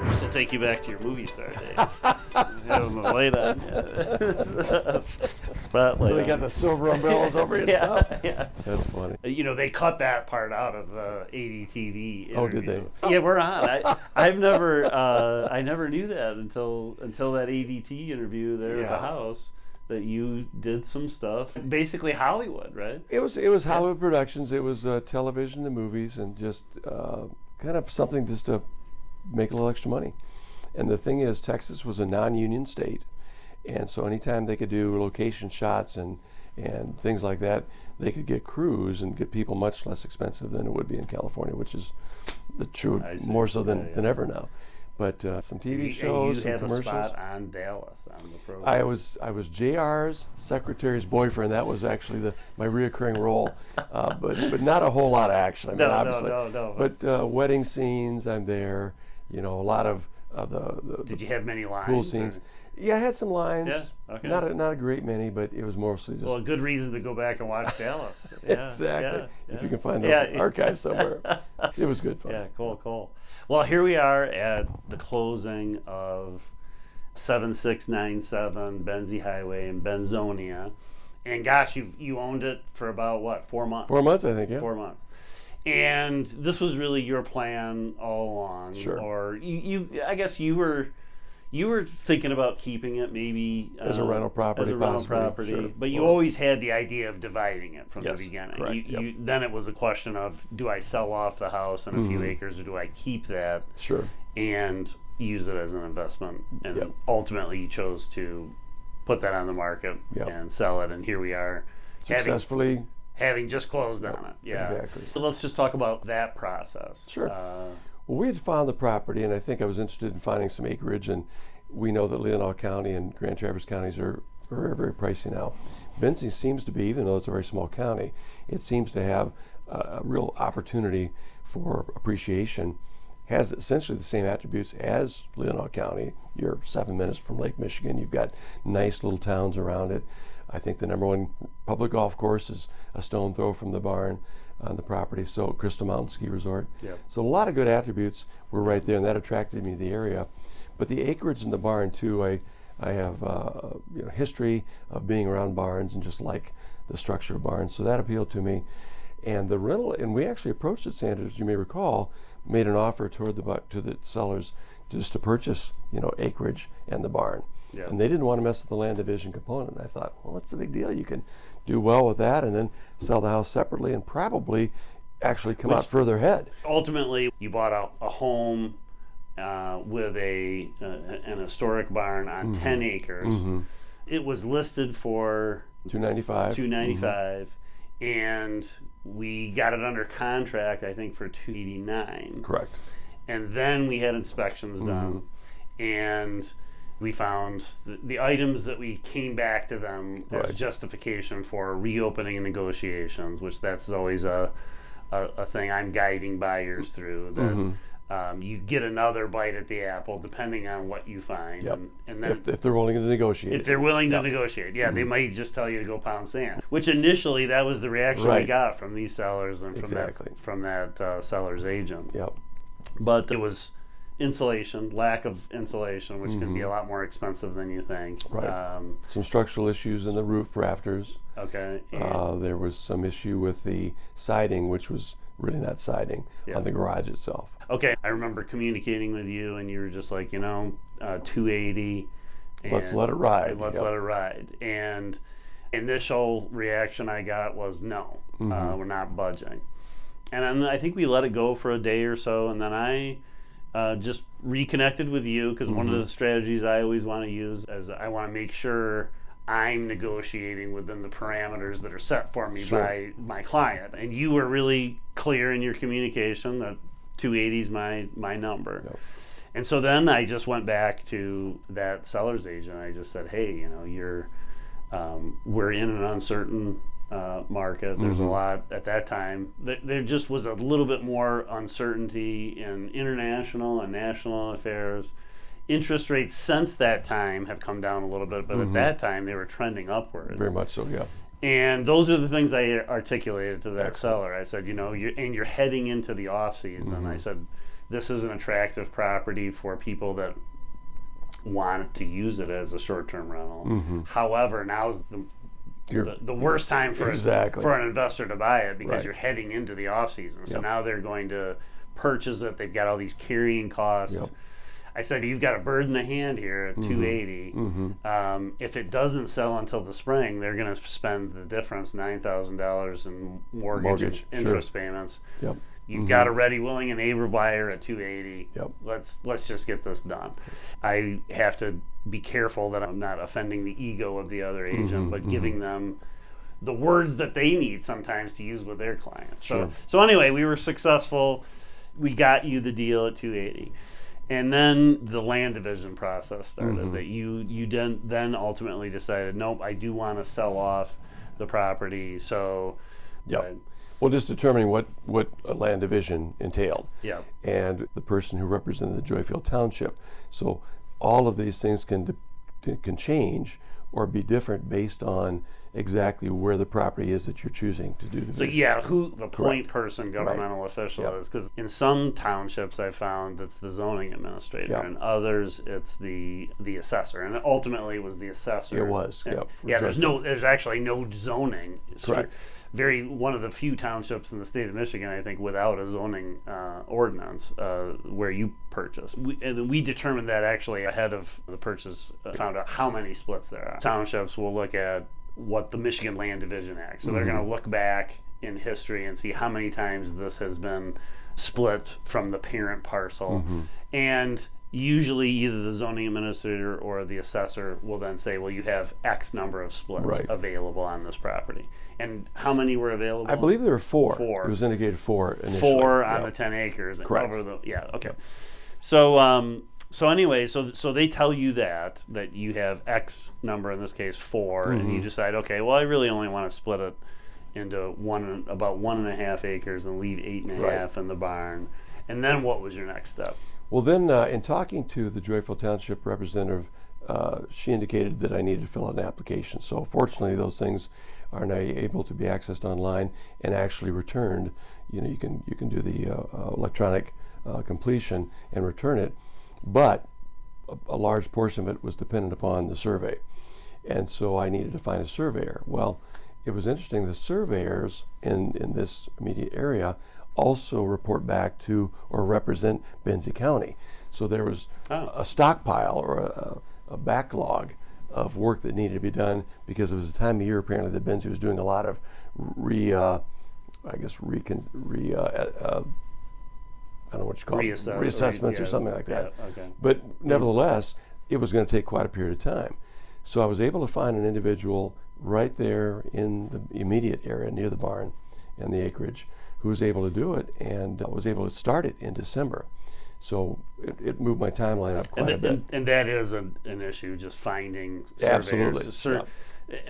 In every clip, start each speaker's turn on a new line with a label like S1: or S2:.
S1: This will take you back to your movie star days. Having the light on. Spotlight.
S2: They got the silver umbrellas over your top.
S1: Yeah.
S2: That's funny.
S1: You know, they cut that part out of the ADTV interview.
S2: Oh, did they?
S1: Yeah, we're on. I never knew that until that ADT interview there at the house, that you did some stuff. Basically Hollywood, right?
S2: It was Hollywood Productions. It was television and movies, and just kind of something just to make a little extra money. And the thing is, Texas was a non-union state, and so anytime they could do location shots and things like that, they could get crews and get people much less expensive than it would be in California, which is the truth, more so than ever now. But some TV shows and commercials.
S1: You had a spot on Dallas on the program.
S2: I was JR's secretary's boyfriend. That was actually my reoccurring role, but not a whole lot of action. I mean, obviously.
S1: No.
S2: But wedding scenes, I'm there. You know, a lot of the.
S1: Did you have many lines?
S2: Pool scenes.
S1: Or?
S2: Yeah, I had some lines.
S1: Yeah. Okay.
S2: Not a great many, but it was mostly just.
S1: Well, a good reason to go back and watch Dallas. Yeah,
S2: exactly.
S1: Yeah.
S2: If you can find those archives somewhere, it was good fun.
S1: Yeah, cool. Well, here we are at the closing of 7697 Benzie Highway in Benzonia, and gosh, you owned it for about what, 4 months?
S2: 4 months, I think. Yeah.
S1: 4 months. And this was really your plan all along.
S2: Sure.
S1: Or I guess you were thinking about keeping it maybe
S2: as a rental property.
S1: Sure. But you always had the idea of dividing it from the beginning.
S2: Correct.
S1: Then it was a question of, do I sell off the house and a few acres, or do I keep that and use it as an investment? And ultimately you chose to put that on the market and sell it, and here we are.
S2: Successfully.
S1: Having just closed on it. Yeah.
S2: Exactly.
S1: So let's just talk about that process.
S2: Sure. Well, we had found the property, and I think I was interested in finding some acreage, and we know that Leelanau County and Grand Traverse counties are very, very pricey now. Benzie seems to be, even though it's a very small county, it seems to have a real opportunity for appreciation. Has essentially the same attributes as Leelanau County. You're 7 minutes from Lake Michigan. You've got nice little towns around it. I think the #1 public golf course is a stone throw from the barn on the property, so Crystal Mountain Ski Resort.
S1: Yeah.
S2: So a lot of good attributes were right there, and that attracted me to the area. But the acreage in the barn too, I have history of being around barns and just like the structure of barns, so that appealed to me. And the rental, and we actually approached it, Sandra, as you may recall, made an offer to the sellers just to purchase acreage and the barn.
S1: Yeah.
S2: And they didn't want to mess with the land division component. And I thought, well, what's the big deal? You can do well with that and then sell the house separately and probably actually come out further ahead.
S1: Ultimately, you bought a home with an historic barn on 10 acres. It was listed for
S2: $295.
S1: And we got it under contract, I think, for $289.
S2: Correct.
S1: And then we had inspections done, and we found the items that we came back to them as justification for reopening negotiations, which that's always a thing I'm guiding buyers through. That you get another bite at the apple depending on what you find.
S2: Yep.
S1: And then
S2: if they're willing to negotiate.
S1: If they're willing to negotiate, they might just tell you to go pound sand. Which initially that was the reaction we got from these sellers and from that seller's agent.
S2: Yep.
S1: But it was lack of insulation, which can be a lot more expensive than you think.
S2: Right. Some structural issues in the roof rafters.
S1: Okay.
S2: There was some issue with the siding, which was really not siding on the garage itself.
S1: Okay. I remember communicating with you, and you were just like, 280.
S2: Let's let it ride.
S1: Let it ride. And initial reaction I got was no, we're not budging. And then I think we let it go for a day or so, and then I just reconnected with you, because one of the strategies I always want to use is I want to make sure I'm negotiating within the parameters that are set for me by my client. And you were really clear in your communication that 280 is my number. Yep. And so then I just went back to that seller's agent. I just said, hey, we're in an uncertain market. There's a lot at that time. There just was a little bit more uncertainty in international and national affairs. Interest rates since that time have come down a little bit, but at that time they were trending upwards.
S2: Very much so, yeah.
S1: And those are the things I articulated to that seller. I said, you're heading into the off season. I said, this is an attractive property for people that want to use it as a short-term rental. However, now is the worst time for an investor to buy it, because you're heading into the off season. So now they're going to purchase it. They've got all these carrying costs. I said, you've got a bird in the hand here at $280. If it doesn't sell until the spring, they're going to spend the difference, $9,000 in mortgage interest payments. You've got a ready, willing, and able buyer at $280. Let's just get this done. I have to be careful that I'm not offending the ego of the other agent, but giving them the words that they need sometimes to use with their clients. So anyway, we were successful. We got you the deal at $280. And then the land division process started. That you then ultimately decided, nope, I do want to sell off the property. So,
S2: well, just determining what a land division entailed. And the person who represented the Joyfield Township. So all of these things can change or be different based on exactly where the property is that you're choosing to do division.
S1: So who the point person governmental official is, because in some townships I found it's the zoning administrator, and others it's the assessor, and ultimately it was the assessor.
S2: It was.
S1: There's actually no zoning. One of the few townships in the state of Michigan, I think, without a zoning ordinance where you purchase. We determined that actually ahead of the purchase, found out how many splits there are. Townships will look at what the Michigan Land Division Act. So they're going to look back in history and see how many times this has been split from the parent parcel. And usually either the zoning administrator or the assessor will then say, well, you have X number of splits available on this property. And how many were available?
S2: I believe there were 4. It was indicated 4 initially.
S1: 4 on the 10 acres.
S2: Correct.
S1: So anyway, so they tell you that you have X number, in this case 4, and you decide, okay, well, I really only want to split it into about 1.5 acres and leave 8.5 in the barn. And then what was your next step?
S2: Well, then in talking to the Joyfield Township representative, she indicated that I needed to fill out an application. So fortunately, those things are now able to be accessed online and actually returned. You can do the electronic completion and return it. But a large portion of it was dependent upon the survey. And so I needed to find a surveyor. Well, it was interesting, the surveyors in this immediate area also report back to or represent Benzie County. So there was a stockpile or a backlog of work that needed to be done, because it was the time of year apparently that Benzie was doing a lot of I don't know what you call it, reassessments or something like that. But nevertheless, it was going to take quite a period of time. So I was able to find an individual right there in the immediate area near the barn and the acreage who was able to do it, and was able to start it in December. So it moved my timeline up quite a bit.
S1: And that is an issue, just finding
S2: surveyors.
S1: Absolutely.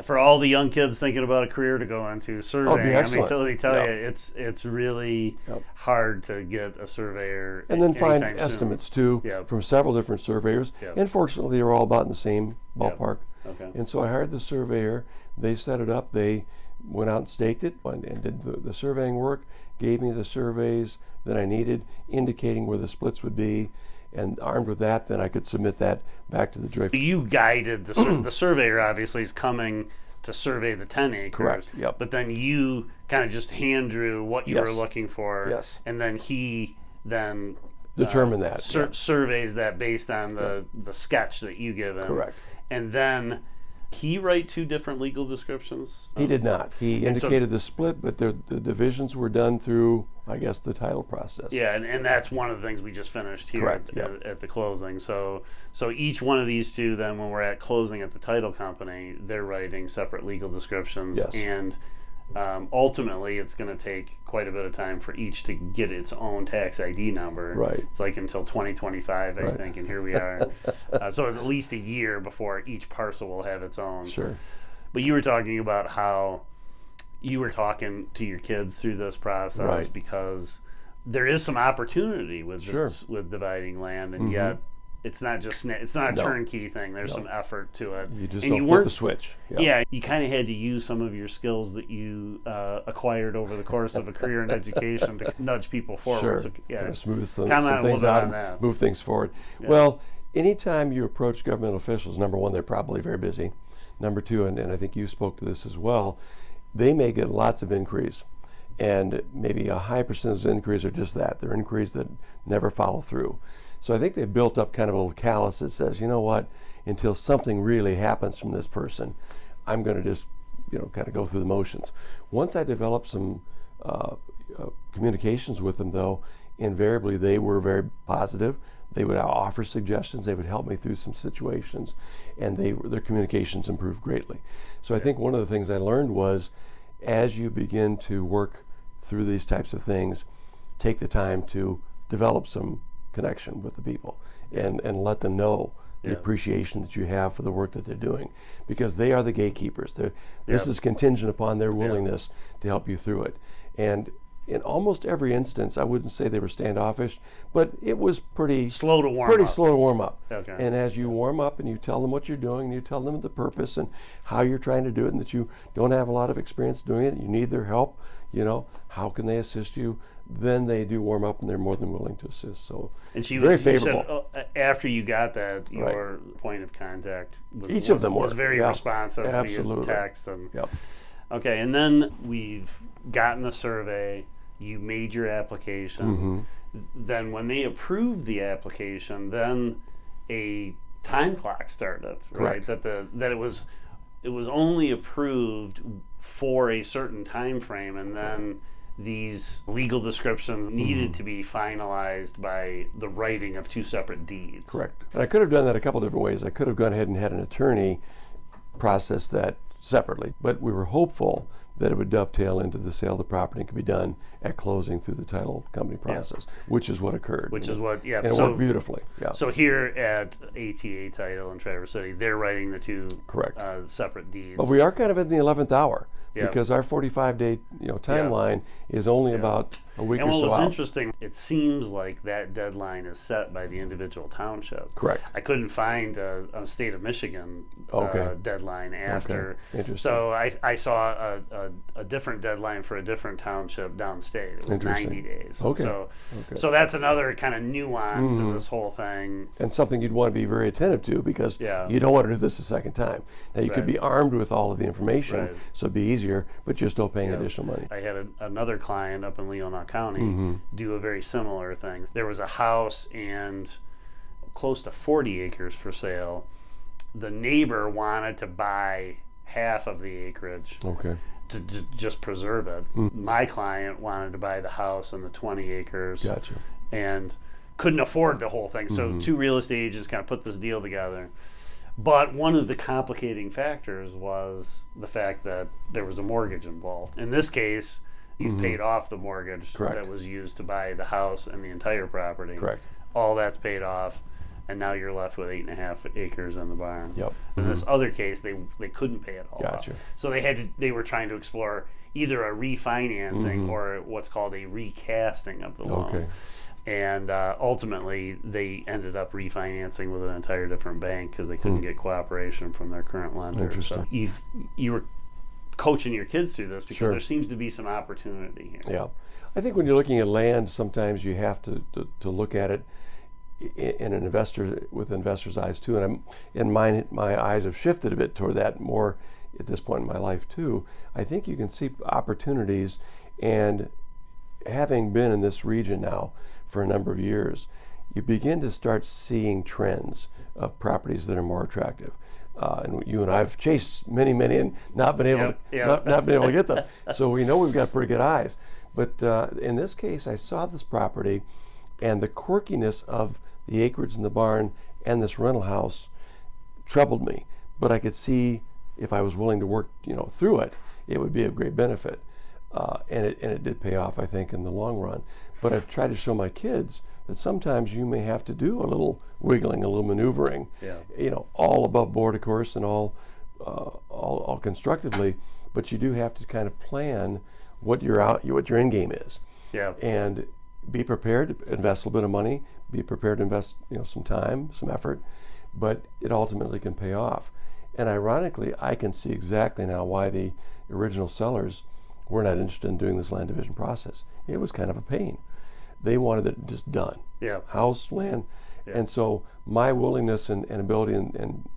S1: For all the young kids thinking about a career to go into surveying, I mean, let me tell you, it's really hard to get a surveyor.
S2: And then find estimates too from several different surveyors. And fortunately, they were all about in the same ballpark. And so I hired the surveyor. They set it up. They went out and staked it and did the surveying work, gave me the surveys that I needed, indicating where the splits would be. And armed with that, then I could submit that back to the Joyfield.
S1: You guided the surveyor, obviously, is coming to survey the 10 acres.
S2: Correct. Yep.
S1: But then you kind of just hand drew what you were looking for.
S2: Yes.
S1: And then he then
S2: determine that.
S1: Surveys that based on the sketch that you give him.
S2: Correct.
S1: And then he write 2 different legal descriptions?
S2: He did not. He indicated the split, but the divisions were done through, I guess, the title process.
S1: Yeah, and that's one of the things we just finished here at the closing. So each one of these 2, then when we're at closing at the title company, they're writing separate legal descriptions.
S2: Yes.
S1: And ultimately, it's going to take quite a bit of time for each to get its own tax ID number.
S2: Right.
S1: It's like until 2025, I think, and here we are. So at least a year before each parcel will have its own.
S2: Sure.
S1: But you were talking about how you were talking to your kids through this process because there is some opportunity with with dividing land, and yet it's not a
S2: No.
S1: turnkey thing. There's
S2: No.
S1: some effort to it.
S2: You just
S1: And
S2: don't
S1: you
S2: flip
S1: weren't
S2: the switch.
S1: Yeah, you kind of had to use some of your skills that you acquired over the course of a career in education to nudge people forward.
S2: Sure.
S1: So, yeah,
S2: Kind of smooth some
S1: comment a little
S2: things
S1: bit
S2: out
S1: on
S2: and
S1: that.
S2: move things forward.
S1: Yeah.
S2: Well, anytime you approach government officials, number one, they're probably very busy. Number two, and I think you spoke to this as well, they may get lots of inquiries. And maybe a high percentage of inquiries are just that. They're inquiries that never follow through. So I think they've built up kind of a little callus that says, you know what, until something really happens from this person, I'm going to just, kind of go through the motions. Once I developed some communications with them, though, invariably they were very positive. They would offer suggestions. They would help me through some situations, and their communications improved greatly. So I think one of the things I learned was, as you begin to work through these types of things, take the time to develop some connection with the people and let them know the appreciation that you have for the work that they're doing, because they are the gatekeepers. This is contingent upon their willingness to help you through it. And in almost every instance, I wouldn't say they were standoffish, but it was pretty
S1: slow to warm up.
S2: Okay. And as you warm up and you tell them what you're doing, and you tell them the purpose and how you're trying to do it, and that you don't have a lot of experience doing it, you need their help, how can they assist you? Then they do warm up, and they're more than willing to assist. So
S1: and
S2: very favorable.
S1: You said, after you got that, your point of contact
S2: Each of them
S1: was very responsive
S2: Absolutely.
S1: via text. And,
S2: Yep.
S1: Okay, and then we've gotten the survey. You made your application. Then when they approved the application, then a time clock started, right?
S2: Correct.
S1: That it was only approved for a certain time frame, and then these legal descriptions needed to be finalized by the writing of two separate deeds.
S2: Correct. And I could have done that a couple different ways. I could have gone ahead and had an attorney process that separately, but we were hopeful that it would dovetail into the sale of the property and could be done at closing through the title company process, which is what occurred.
S1: And it
S2: worked beautifully. Yeah.
S1: So here at ATA Title in Traverse City, they're writing the two
S2: Correct.
S1: Separate deeds.
S2: But we are kind of in the 11th hour because our 45-day timeline is only about a week or so
S1: what's
S2: out.
S1: interesting, it seems like that deadline is set by the individual township.
S2: Correct.
S1: I couldn't find a state of Michigan deadline after.
S2: Okay. Interesting.
S1: So I saw a different deadline for a different township downstate. It was 90 days.
S2: Okay.
S1: So that's another kind of nuance to this whole thing.
S2: And something you'd want to be very attentive to, because you don't want to do this a second time. Now you could be armed with all of the information, so it'd be easier, but you're still paying additional money.
S1: I had another client up in Leelanau County do a very similar thing. There was a house and close to 40 acres for sale. The neighbor wanted to buy half of the acreage to just preserve it. My client wanted to buy the house and the 20 acres.
S2: Gotcha.
S1: And couldn't afford the whole thing. So two real estate agents kind of put this deal together. But one of the complicating factors was the fact that there was a mortgage involved. In this case, you've paid off the mortgage that was used to buy the house and the entire property.
S2: Correct.
S1: All that's paid off, and now you're left with 8.5 acres in the barn.
S2: Yep.
S1: In this other case, they couldn't pay it all
S2: Gotcha.
S1: off. So they were trying to explore either a refinancing or what's called a recasting of the loan.
S2: Okay.
S1: And ultimately, they ended up refinancing with an entire different bank because they couldn't get cooperation from their current lender.
S2: Interesting.
S1: So you were coaching your kids through this because there seems to be some opportunity here.
S2: Yeah. I think when you're looking at land, sometimes you have to look at it in an investor with investor's eyes too. And my eyes have shifted a bit toward that more at this point in my life too. I think you can see opportunities, and having been in this region now for a number of years, you begin to start seeing trends of properties that are more attractive. And you and I have chased many, and not been able to get them. So we know we've got pretty good eyes. But in this case, I saw this property, and the quirkiness of the acreage in the barn and this rental house troubled me. But I could see if I was willing to work, through it, it would be of great benefit. And it did pay off, I think, in the long run. But I've tried to show my kids that sometimes you may have to do a little wiggling, a little maneuvering, all above board, of course, and all constructively, but you do have to kind of plan what your end game is.
S1: Yeah.
S2: And be prepared to invest a little bit of money, be prepared to invest some time, some effort, but it ultimately can pay off. And ironically, I can see exactly now why the original sellers were not interested in doing this land division process. It was kind of a pain. They wanted it just done.
S1: Yeah.
S2: House, land. Yeah. And so my willingness and ability and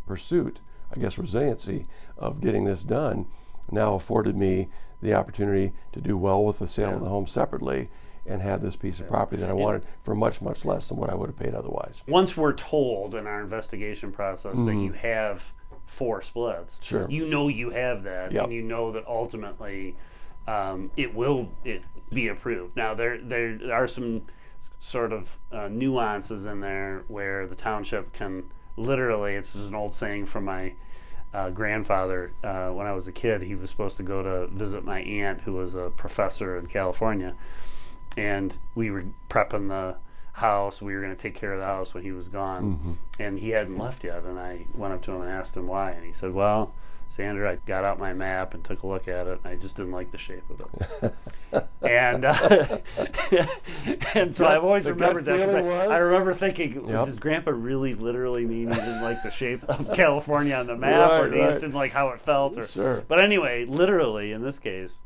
S2: pursuit, I guess resiliency of getting this done now afforded me the opportunity to do well with the sale of the home separately and have this piece of property that I wanted for much, much less than what I would have paid otherwise.
S1: Once we're told in our investigation process that you have 4 splits,
S2: sure,
S1: you have that, and you know that ultimately it will be approved. Now there are some sort of nuances in there where the township can literally, this is an old saying from my grandfather. When I was a kid, he was supposed to go to visit my aunt who was a professor in California, and we were prepping the house. We were going to take care of the house when he was gone, and he hadn't left yet. And I went up to him and asked him why, and he said, "Well, Sandra, I got out my map and took a look at it, and I just didn't like the shape of it." and and so I've always remembered that. I remember thinking, does Grandpa really literally mean he didn't like the shape of California on the map, or he just didn't like how it felt? Or,
S2: sure.
S1: But anyway, literally in this case,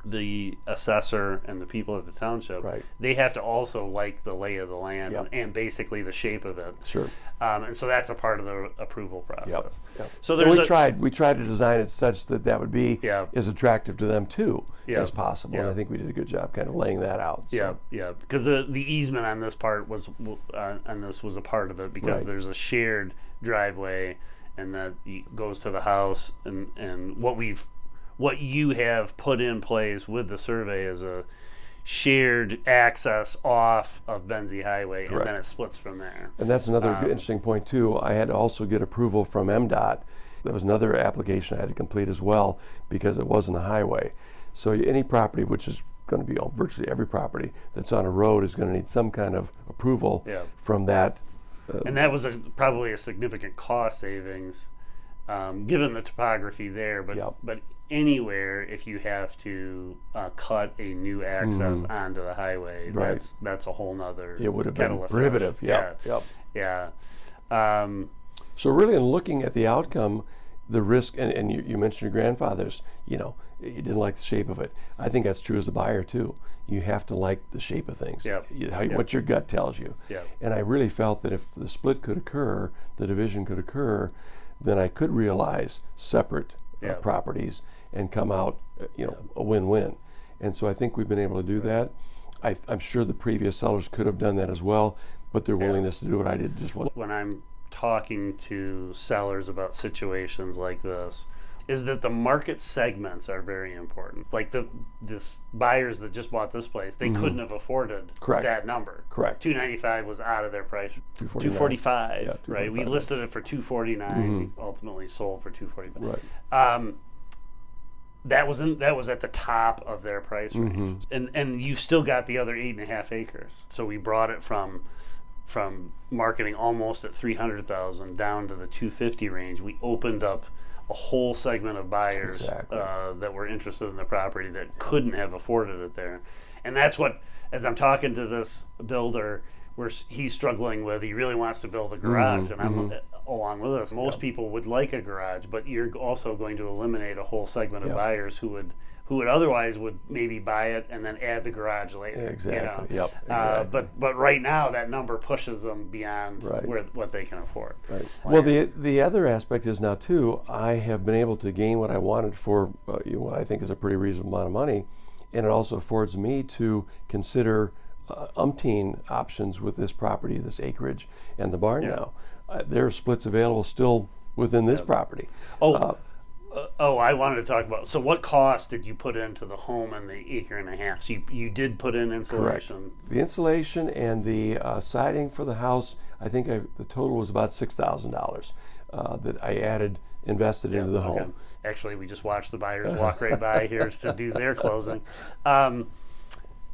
S1: the assessor and the people at the township, they have to also like the lay of the land and basically the shape of it.
S2: Sure.
S1: And so that's a part of the approval process.
S2: Yep.
S1: So
S2: we tried to design it such that would be as attractive to them too as possible. And I think we did a good job kind of laying that out. So.
S1: Yeah. Because the easement on this part was a part of it, because there's a shared driveway, and that goes to the house, and what you have put in place with the survey is a shared access off of Benzie Highway, and then it splits from there.
S2: And that's another interesting point too. I had to also get approval from MDOT. There was another application I had to complete as well, because it wasn't a highway. So any property, which is going to be virtually every property that's on a road, is going to need some kind of approval from that.
S1: And that was probably a significant cost savings, given the topography there. But anywhere, if you have to cut a new access onto the highway, that's a whole nother.
S2: It would have been prohibitive.
S1: Yeah.
S2: So really, in looking at the outcome, the risk, and you mentioned your grandfather's, you didn't like the shape of it. I think that's true as a buyer too. You have to like the shape of things. What your gut tells you. And I really felt that if the split could occur, the division could occur, then I could realize separate properties and come out, a win-win. And so I think we've been able to do that. I'm sure the previous sellers could have done that as well, but their willingness to do what I did just wasn't.
S1: When I'm talking to sellers about situations like this, is that the market segments are very important. Like this buyers that just bought this place, they couldn't have afforded that number.
S2: Correct.
S1: $295 was out of their price. $245, right? We listed it for $249. We ultimately sold for $245.
S2: Right.
S1: That was at the top of their price range, and you still got the other 8.5 acres. So we brought it from marketing almost at $300,000 down to the $250 range. We opened up a whole segment of buyers that were interested in the property that couldn't have afforded it there. And that's what, as I'm talking to this builder, he's struggling with. He really wants to build a garage, and I'm along with us. Most people would like a garage, but you're also going to eliminate a whole segment of buyers who would otherwise would maybe buy it and then add the garage later.
S2: Exactly.
S1: But right now that number pushes them beyond what they can afford.
S2: Right. Well, the other aspect is now too, I have been able to gain what I wanted for what I think is a pretty reasonable amount of money, and it also affords me to consider umpteen options with this property, this acreage, and the barn now. There are splits available still within this property.
S1: I wanted to talk about, so what cost did you put into the home and the 1.5 acres? So you did put in insulation.
S2: Correct. The insulation and the siding for the house, I think the total was about $6,000 that I invested into the home.
S1: Actually, we just watched the buyers walk right by here to do their closing. So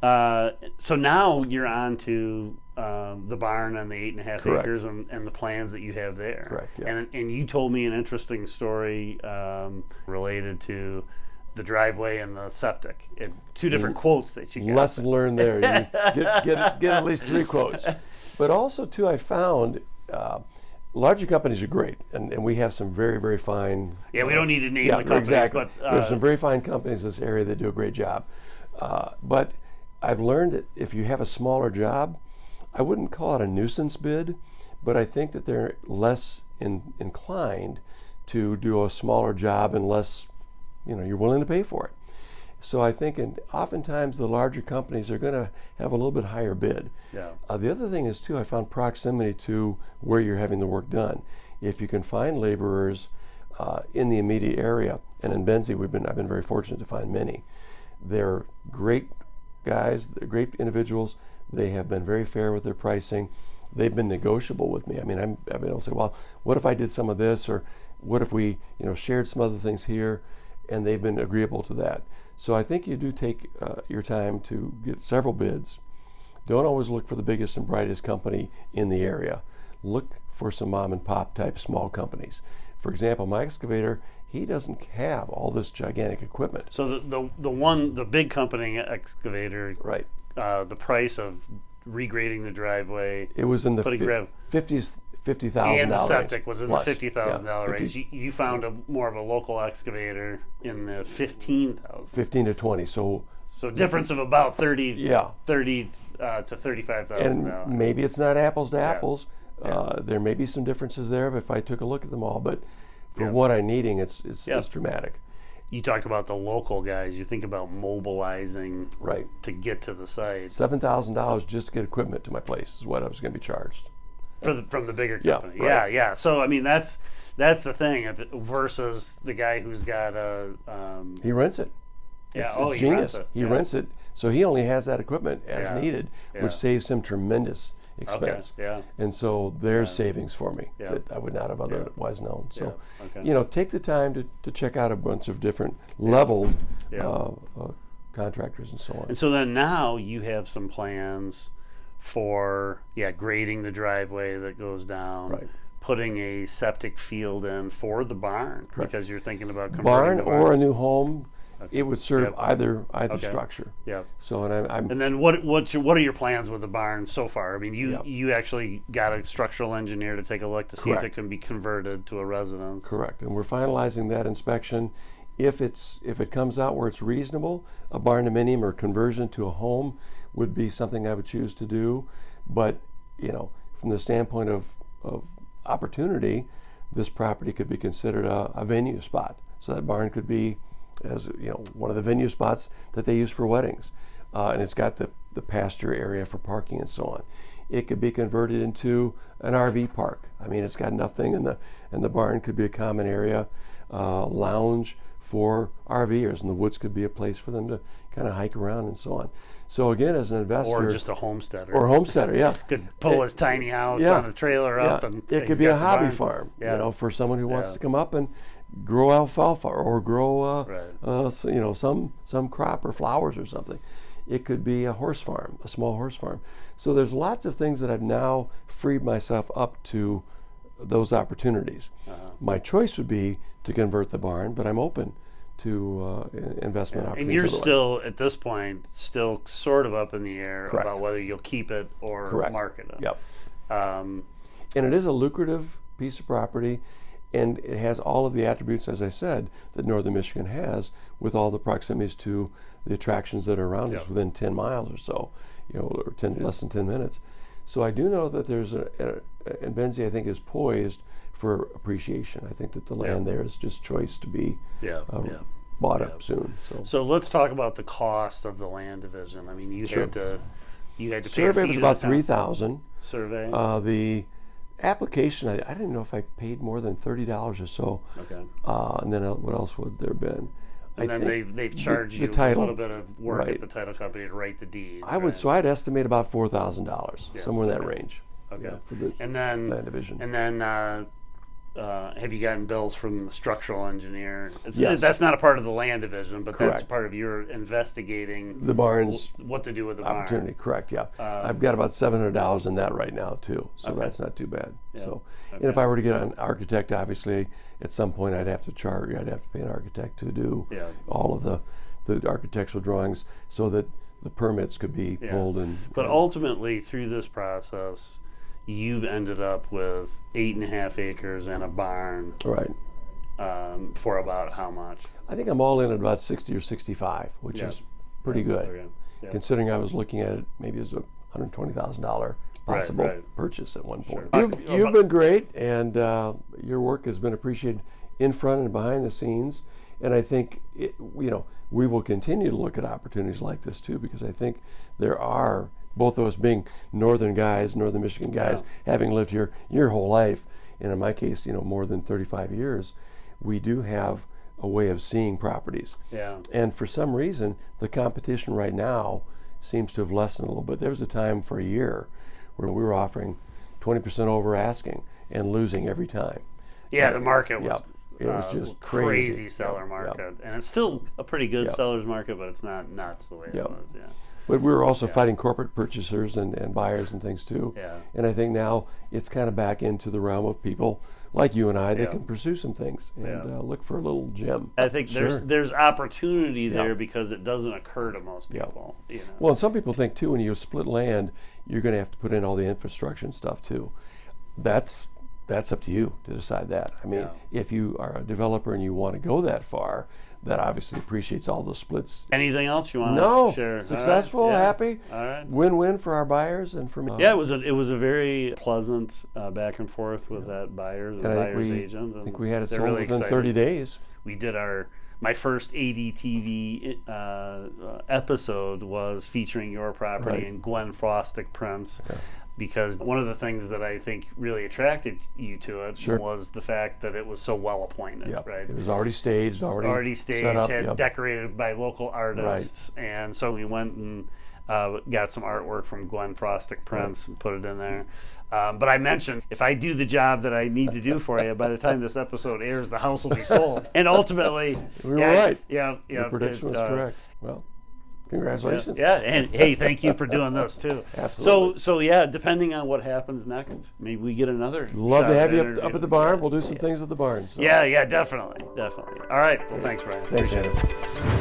S1: now you're on to the barn and the 8.5 acres and the plans that you have there.
S2: Correct. Yeah.
S1: And you told me an interesting story related to the driveway and the septic. Two different quotes that you got.
S2: Lesson learned there. You get at least 3 quotes. But also, too, I found larger companies are great, and we have some very, very fine.
S1: Yeah, we don't need to name the companies,
S2: exactly.
S1: but
S2: There's some very fine companies in this area that do a great job. But I've learned that if you have a smaller job, I wouldn't call it a nuisance bid, but I think that they're less inclined to do a smaller job unless you're willing to pay for it. So I think, oftentimes the larger companies are going to have a little bit higher bid.
S1: Yeah.
S2: The other thing is too, I found proximity to where you're having the work done. If you can find laborers in the immediate area, and in Benzie, I've been very fortunate to find many. They're great guys, they're great individuals. They have been very fair with their pricing. They've been negotiable with me. I mean, I've been able to say, well, what if I did some of this, or what if we, shared some other things here, and they've been agreeable to that. So I think you do take your time to get several bids. Don't always look for the biggest and brightest company in the area. Look for some mom and pop type small companies. For example, my excavator, he doesn't have all this gigantic equipment.
S1: So the big company excavator,
S2: right?
S1: The price of regrading the driveway,
S2: it was in the $50,000.
S1: And the septic was in
S2: plus.
S1: the $50,000 range. You found more of a local excavator in the $15,000.
S2: 15 to 20. So
S1: difference of about $30,000 to $35,000.
S2: And maybe it's not apples to apples. There may be some differences there if I took a look at them all, but for what I'm needing, it's dramatic.
S1: You talked about the local guys. You think about mobilizing
S2: right
S1: to get to the site.
S2: $7,000 just to get equipment to my place is what I was going to be charged.
S1: From the bigger company.
S2: Yeah, right.
S1: Yeah. So I mean that's the thing versus the guy who's got a
S2: he rents it.
S1: It's
S2: genius.
S1: He rents it.
S2: He rents it, so he only has that equipment as needed, which saves him tremendous expense.
S1: Okay. Yeah.
S2: And so there's savings for me that I would not have otherwise known. So take the time to check out a bunch of different leveled contractors and so on.
S1: And so then now you have some plans for grading the driveway that goes down, putting a septic field in for the barn. Correct. Because you're thinking about converting the barn
S2: or a new home. Okay. It would serve either structure.
S1: Yeah.
S2: So and
S1: then what are your plans with the barn so far? I mean, you actually got a structural engineer to take a look to see if it can be converted to a residence.
S2: Correct. And we're finalizing that inspection. If it comes out where it's reasonable, a barn dominium or conversion to a home would be something I would choose to do. But from the standpoint of opportunity, this property could be considered a venue spot. So that barn could be, as one of the venue spots that they use for weddings, and it's got the pasture area for parking and so on. It could be converted into an RV park. I mean, it's got nothing, and the barn could be a common area, lounge for RVers, and the woods could be a place for them to kind of hike around and so on. So again, as an investor,
S1: or just a homesteader, could pull his tiny house on a trailer up, and
S2: it could be a hobby farm, for someone who wants to come up and grow alfalfa or grow some crop or flowers or something. It could be a horse farm, a small horse farm. So there's lots of things that I've now freed myself up to those opportunities. My choice would be to convert the barn, but I'm open to investment opportunities.
S1: And you're still, at this point, still sort of up in the air about whether you'll keep it or market it.
S2: Yep. And it is a lucrative piece of property, and it has all of the attributes, as I said, that Northern Michigan has, with all the proximities to the attractions that are around us within 10 miles or so, or less than 10 minutes. So I do know that there's and Benzie, I think, is poised for appreciation. I think that the land there is just choice to be bought up soon. So
S1: let's talk about the cost of the land division. I mean, you had to pay
S2: survey was about $3,000.
S1: Survey.
S2: The application, I didn't know if I paid more than $30 or so.
S1: Okay.
S2: And then what else would there been?
S1: And then they've charged you a little bit of work at the title company to write the deeds.
S2: I'd estimate about $4,000, somewhere in that range.
S1: Okay.
S2: For the
S1: and then
S2: land division.
S1: And then have you gotten bills from the structural engineer?
S2: Yes.
S1: That's not a part of the land division, but that's
S2: Correct.
S1: a part of your investigating
S2: The barns
S1: what to do with the
S2: opportunity.
S1: barn.
S2: Correct. Yeah, I've got about $700 in that right now too, so that's not too bad.
S1: Yeah.
S2: So,
S1: Okay.
S2: and if I were to get an architect, obviously at some point I'd have to pay an architect to do
S1: Yeah.
S2: all of the architectural drawings so that the permits could be pulled.
S1: But ultimately, through this process, you've ended up with 8.5 acres and a barn.
S2: Right.
S1: For about how much?
S2: I think I'm all in at about 60 or 65, which is pretty good,
S1: Okay. Yeah.
S2: considering I was looking at it maybe as a $120,000 possible
S1: right.
S2: purchase at one point.
S1: Sure.
S2: You've been great, and your work has been appreciated in front and behind the scenes. And I think we will continue to look at opportunities like this too, because I think there are, both of us being northern Michigan guys, having lived here your whole life, and in my case, more than 35 years, we do have a way of seeing properties.
S1: Yeah.
S2: And for some reason, the competition right now seems to have lessened a little bit. There was a time for a year where we were offering 20% over asking and losing every time.
S1: Yeah, the market was.
S2: It was just
S1: crazy seller market, and it's still a pretty good
S2: Yep.
S1: seller's market, but it's not nuts the way it was. Yeah.
S2: But we were also fighting corporate purchasers and buyers and things too.
S1: Yeah.
S2: And I think now it's kind of back into the realm of people like you and I that can pursue some things and look for a little gem.
S1: I think there's opportunity there
S2: Yeah.
S1: because it doesn't occur to most people.
S2: Well, and some people think too, when you split land, you're going to have to put in all the infrastructure and stuff too. That's up to you to decide that. I mean, if you are a developer and you want to go that far, that obviously appreciates all the splits.
S1: Anything else you want
S2: No,
S1: to share?
S2: successful,
S1: All right.
S2: happy,
S1: All right.
S2: win-win for our buyers and for me.
S1: Yeah, it was a very pleasant back and forth with that buyer's agent.
S2: I think we had it
S1: they're
S2: sold
S1: really
S2: within
S1: excited.
S2: 30 days.
S1: We did my first ADTV episode was featuring your property and Gwen Frostick Prince. Because one of the things that I think really attracted you to it was the fact that it was so well appointed, right?
S2: It was already staged, already
S1: staged,
S2: set up,
S1: had decorated by local artists, and so we went and got some artwork from Gwen Frostick Prince and put it in there. But I mentioned, if I do the job that I need to do for you, by the time this episode airs, the house will be sold. And ultimately,
S2: we were right.
S1: Yeah,
S2: Your prediction was correct. Well, congratulations.
S1: Yeah, and hey, thank you for doing this too.
S2: Absolutely.
S1: So yeah, depending on what happens next, maybe we get another.
S2: Love to have you
S1: interview.
S2: up at the barn. We'll do some things at the barn. So.
S1: Yeah, definitely. All right. Well, thanks, Brian.
S2: Thanks,
S1: Appreciate
S2: Andrew.
S1: it.